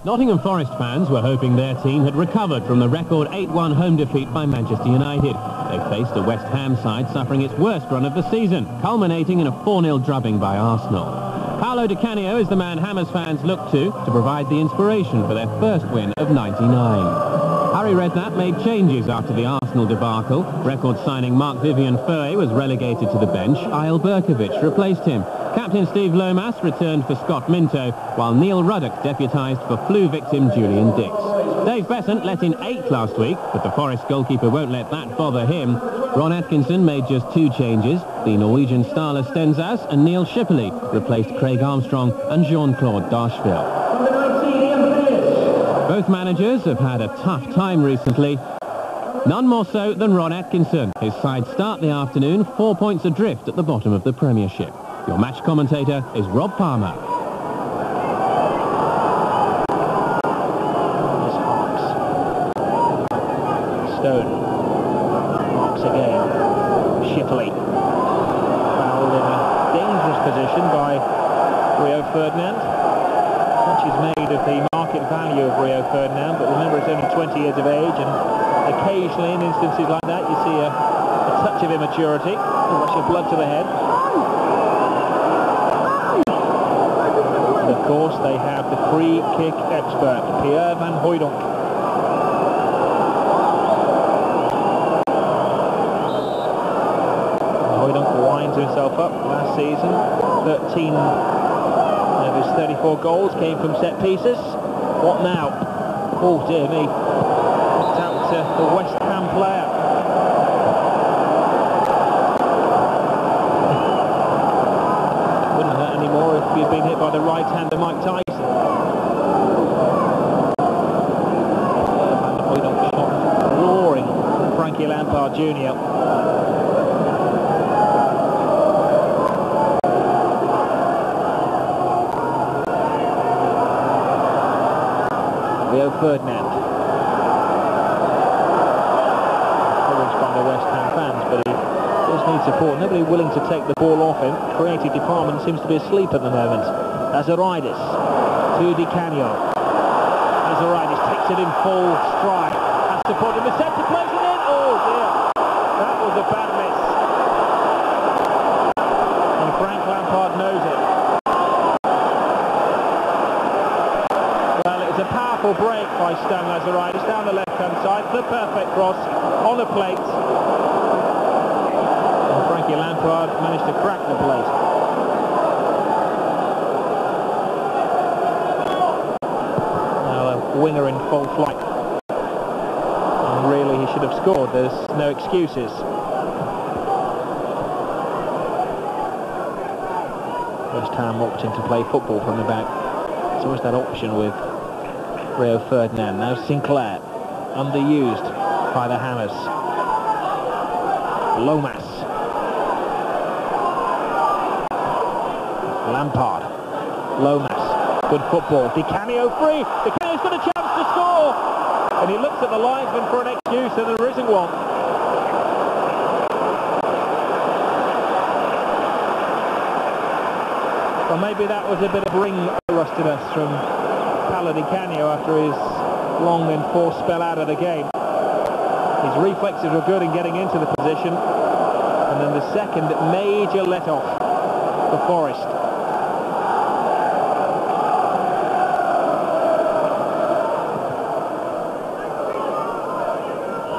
Nottingham Forest fans were hoping their team had recovered from the record 8-1 home defeat by Manchester United. They faced a West Ham side suffering its worst run of the season, culminating in a 4-0 drubbing by Arsenal. Paolo Di Canio is the man Hammers fans look to provide the inspiration for their first win of '99. Harry Redknapp made changes after the Arsenal debacle. Record signing Marc-Vivien Foé was relegated to the bench. Eyal Berkovic replaced him. Captain Steve Lomas returned for Scott Minto, while Neil Ruddock deputised for flu victim Julian Dix. Dave Besant let in 8 last week, but the Forest goalkeeper won't let that bother him. Ron Atkinson made just 2 changes. The Norwegian Ståle Stensas and Neil Shipley replaced Craig Armstrong and Jean-Claude Darcheville. Both managers have had a tough time recently. None more so than Ron Atkinson. His side start the afternoon 4 points adrift at the bottom of the Premiership. Your match commentator is Rob Palmer. Stone. Marks again. Shipley. Fouled in a dangerous position by Rio Ferdinand. Much is made of the market value of Rio Ferdinand, but remember it's only 20 years of age, and occasionally in instances like that you see a touch of immaturity. Rush of blood to the head. And of course they have the free kick expert, Pierre van Hooijdonk. Winds himself up last season. 13 of his 34 goals came from set pieces. What now? Oh dear me. It's out to the West Ham player. Wouldn't hurt anymore if you'd been hit by the right-hander Mike Tyson. Hooijdonk shot roaring Frankie Lampard Jr. Rio Ferdinand. Encouraged by the West Ham fans, but he does need support. Nobody willing to take the ball off him. Creative department seems to be asleep at the moment. Azaridis to Di Canio. Azaridis takes it in full stride. Has to put in the centre, plays it in. Oh dear, that was a bad miss. And Frank Lampard knows it. A powerful break by Stan Lazaridis down the left-hand side, the perfect cross on the plate. And Frankie Lampard managed to crack the plate. Now a winger in full flight. And really he should have scored, there's no excuses. West Ham opting to play football from the back. There's always that option with Rio Ferdinand. Now Sinclair, underused by the Hammers. Lomas. Lampard. Lomas. Good football. Di Canio free. Di Canio's got a chance to score. And he looks at the linesman for an excuse, and there isn't one. Well, maybe that was a bit of ring rustiness from Paolo Di Canio after his long and forced spell out of the game. His reflexes were good in getting into the position, and then the second major let-off for Forest.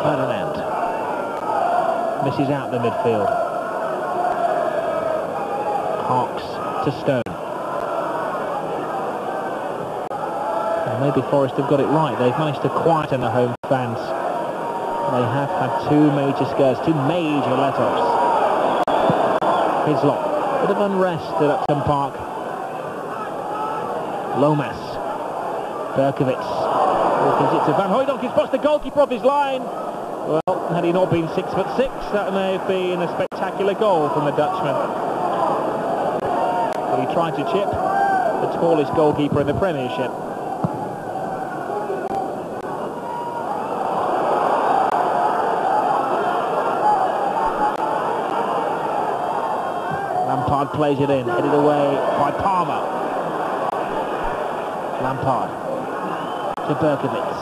Ferdinand misses out the midfield. Hawks to Stone. Maybe Forest have got it right. They've managed to quieten the home fans. They have had 2 major scares, 2 major let-offs. Hislop, bit of unrest at Upton Park. Lomas, Berkovic, gives it to Van Hooijdonk. He spots the goalkeeper off his line. Well, had he not been 6'6", that may have been a spectacular goal from the Dutchman. But he tried to chip the tallest goalkeeper in the Premiership. Lampard plays it in, headed away by Palmer. Lampard to Berkowitz.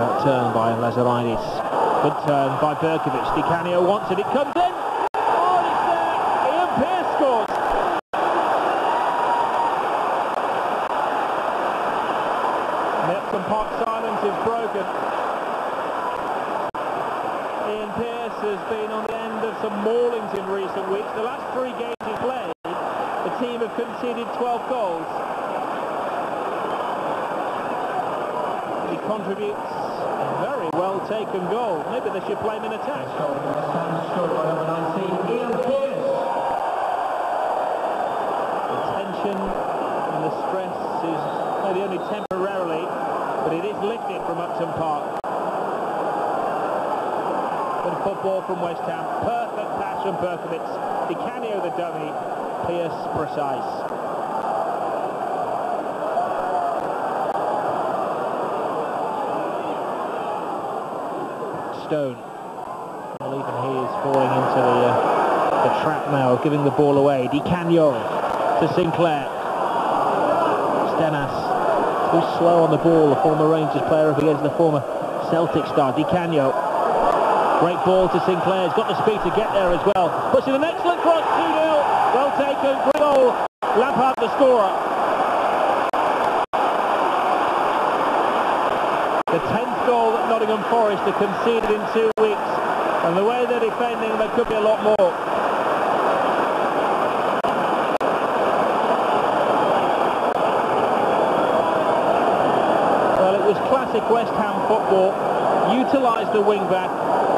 That turn by Lazaridis. Good turn by Berkowitz. Di Canio wants it. It comes in. Oh, it's there. Ian Pearce scores. Upton Park silence is broken. Ian Pearce has been on the end of some maulings in recent weeks. The last 3 games he's played, the team have conceded 12 goals. He contributes a very well taken goal. Maybe they should play him in attack. The tension and the stress is maybe only temporarily, but it is lifted from Upton Park. Good football from West Ham. Perfect pass from Berkowitz. Di Canio the dummy. Pearce precise. Stone. Well, even he is falling into the trap now, giving the ball away. Di Canio to Sinclair. Stenas, too slow on the ball, the former Rangers player up against the former Celtic star. Di Canio, great ball to Sinclair, he's got the speed to get there as well. Puts in an excellent cross, 2-0, well taken, great goal. Lampard the scorer. The 10th goal that Nottingham Forest have conceded in 2 weeks, and the way they're defending, there could be a lot more. Well, it was classic West Ham football. Utilised the wing-back,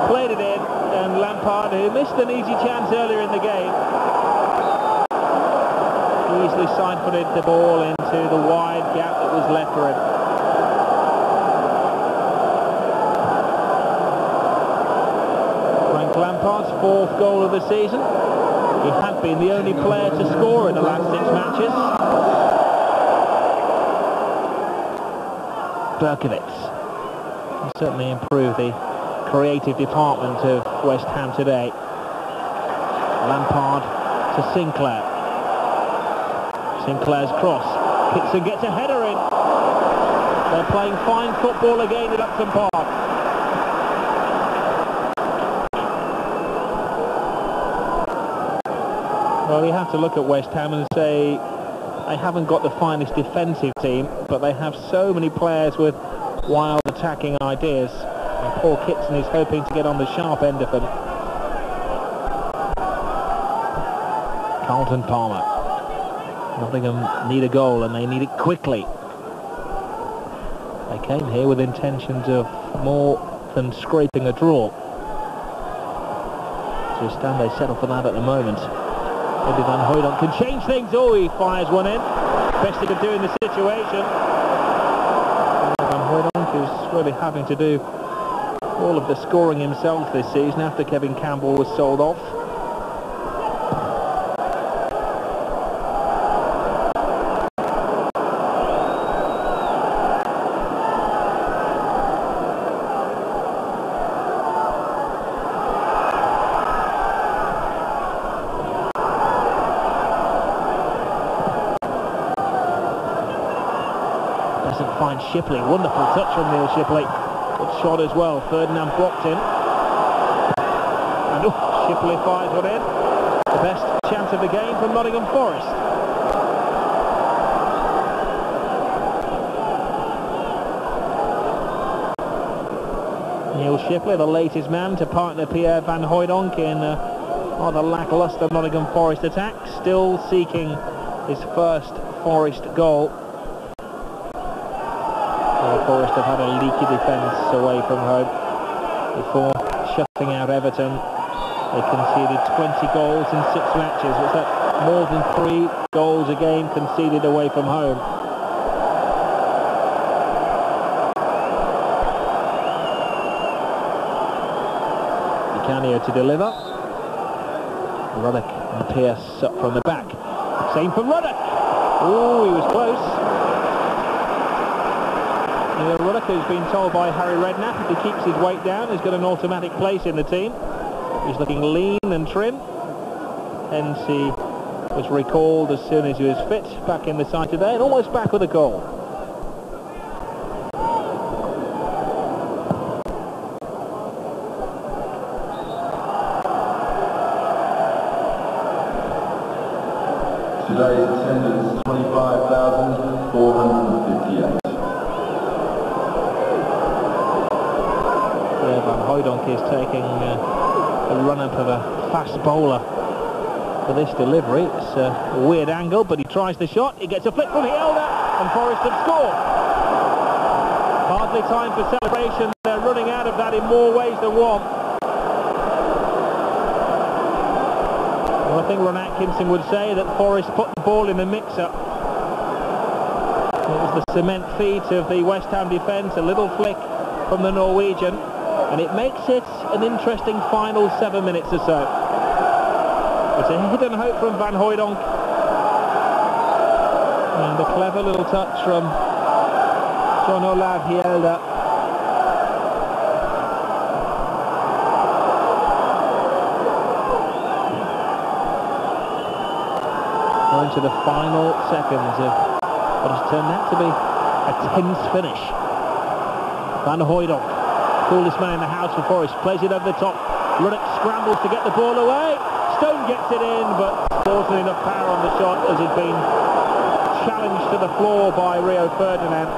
played it in, and Lampard, who missed an easy chance earlier in the game, easily side-footed the ball into the wide gap that was left for him. Lampard's 4th goal of the season. He had been the only player to score in the last 6 matches. Berkowitz certainly improved the creative department of West Ham today. Lampard to Sinclair. Sinclair's cross. Kitson gets a header in. They're playing fine football again at Upton Park. Well, you have to look at West Ham and say they haven't got the finest defensive team, but they have so many players with wild attacking ideas. And Paul Kitson is hoping to get on the sharp end of them. Carlton Palmer. Nottingham need a goal and they need it quickly. They came here with intentions of more than scraping a draw. So stand they settle for that at the moment. Maybe Van Hooijdonk can change things. Oh, he fires one in. Best he could do in the situation. Van Hooijdonk is really having to do all of the scoring himself this season after Kevin Campbell was sold off. Find Shipley, wonderful touch from Neil Shipley. Good shot as well. Ferdinand blocked in. And Shipley fires one in. The best chance of the game from Nottingham Forest. Neil Shipley, the latest man to partner Pierre Van Hooijdonk in rather lacklustre Nottingham Forest attack. Still seeking his first Forest goal. Forest have had a leaky defence away from home. Before shutting out Everton, they conceded 20 goals in 6 matches. Was that more than 3 goals a game conceded away from home? Di Canio to deliver. Ruddock and Pearce up from the back. Same from Ruddock. Oh, he was close. Ruddock, who's been told by Harry Redknapp if he keeps his weight down, he's got an automatic place in the team. He's looking lean and trim, hence he was recalled as soon as he was fit back in the side today, and almost back with a goal. Today's attendance 25,458. Van Hooijdonk is taking a run-up of a fast bowler for this delivery. It's a weird angle, but he tries the shot. He gets a flick from Hielda, and Forest have scored. Hardly time for celebration. They're running out of that in more ways than one. Well, I think Ron Atkinson would say that Forest put the ball in the mix-up. It was the cement feet of the West Ham defence, a little flick from the Norwegian, and it makes it an interesting final 7 minutes or so. It's a hidden hope from Van Hooijdonk, and a clever little touch from John Olav Hielda. Going to the final seconds of what has turned out to be a tense finish. Van Hooijdonk, coolest man in the house for Forest, plays it over the top. Ruddock scrambles to get the ball away. Stone gets it in, but there wasn't enough power on the shot as he'd been challenged to the floor by Rio Ferdinand.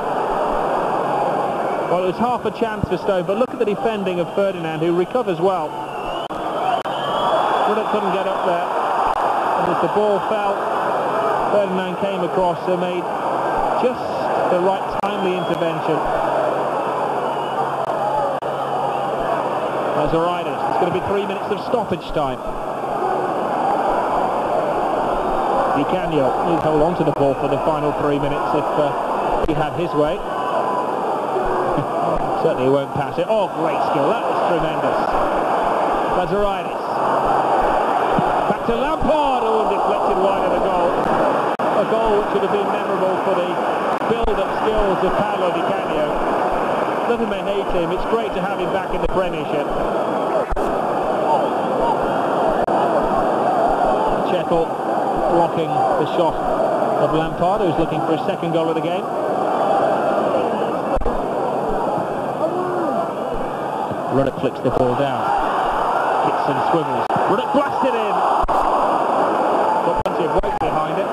Well, it was half a chance for Stone, but look at the defending of Ferdinand, who recovers well. Ruddock couldn't get up there, and as the ball fell, Ferdinand came across and made just the right timely intervention. Lazaridis, it's going to be 3 minutes of stoppage time. Di Canio, he'd hold on to the ball for the final 3 minutes if he had his way. Certainly he won't pass it. Oh, great skill, that was tremendous. Lazaridis. Back to Lampard, oh, deflected wide of the goal. A goal which would have been memorable for the build-up skills of Paolo Di Canio. Nothing may hate him, it's great to have him back in the Premiership. Checkle blocking the shot of Lampard, who's looking for his second goal of the game. Ruddock flicks the ball down. Hits and swivels. Ruddock blasted in. Got plenty of weight behind it.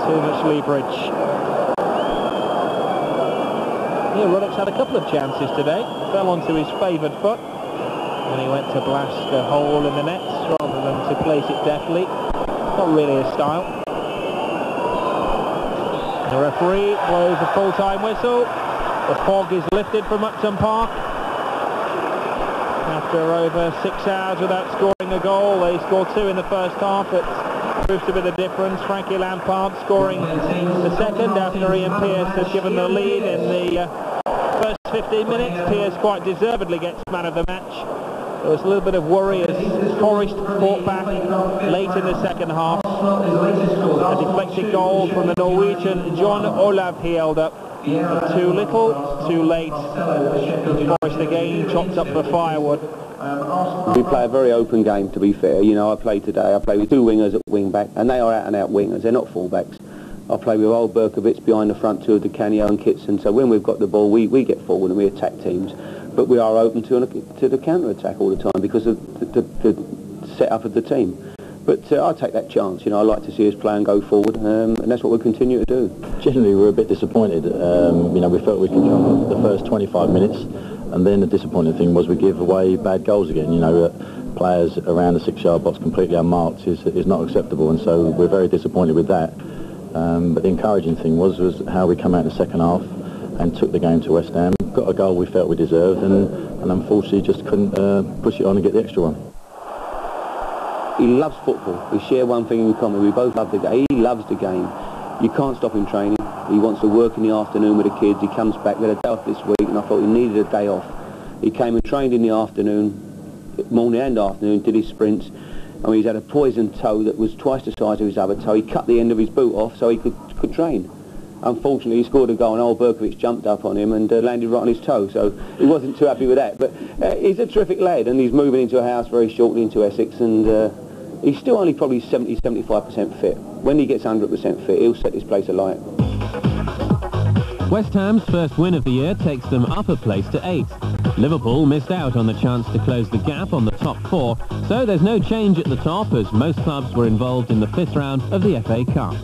Too much leverage. Yeah, Ruddock's had a couple of chances today. Fell onto his favoured foot. And he went to blast a hole in the net rather than to place it deftly. Not really his style. The referee blows a full-time whistle. The fog is lifted from Upton Park. After over 6 hours without scoring a goal, they scored 2 in the first half. It proves to be the difference. Frankie Lampard scoring the second after Ian Pearce has given the lead in the first 15 minutes. Pearce quite deservedly gets man of the match. There was a little bit of worry as Forest fought back late in the second half. A deflected goal from the Norwegian John Olav Hielda. Too little, too late. Forest again chopped up the firewood. We play a very open game, to be fair. You know, I play today, I play with 2 wingers at wing back, and they are out-and-out wingers, they're not full-backs. I play with old Berkovitz behind the front 2 of Di Canio and Kitson, so when we've got the ball, we get forward and we attack teams. But we are open to the counter-attack all the time because of the set-up of the team. But I take that chance, you know, I like to see us play and go forward, and that's what we'll continue to do. Generally, we're a bit disappointed. You know, we felt we controlled the first 25 minutes, and then the disappointing thing was we give away bad goals again. You know, players around the 6-yard box completely unmarked is not acceptable, and so we're very disappointed with that. But the encouraging thing was how we come out in the second half and took the game to West Ham. Got a goal we felt we deserved, and unfortunately just couldn't push it on and get the extra one. He loves football. We share one thing in common. We both love the game. He loves the game. You can't stop him training. He wants to work in the afternoon with the kids. He comes back. We had a day off this week, and I thought he needed a day off. He came and trained in the afternoon, morning and afternoon, did his sprints. I mean, he's had a poisoned toe that was twice the size of his other toe. He cut the end of his boot off so he could train. unfortunately he scored a goal and old Berkovic jumped up on him and landed right on his toe, so he wasn't too happy with that. But he's a terrific lad, and he's moving into a house very shortly into Essex, and he's still only probably 70-75% fit. When he gets 100% fit, he'll set this place alight. West Ham's first win of the year takes them up a place to 8th. Liverpool missed out on the chance to close the gap on the top 4, so there's no change at the top as most clubs were involved in the 5th round of the FA Cup.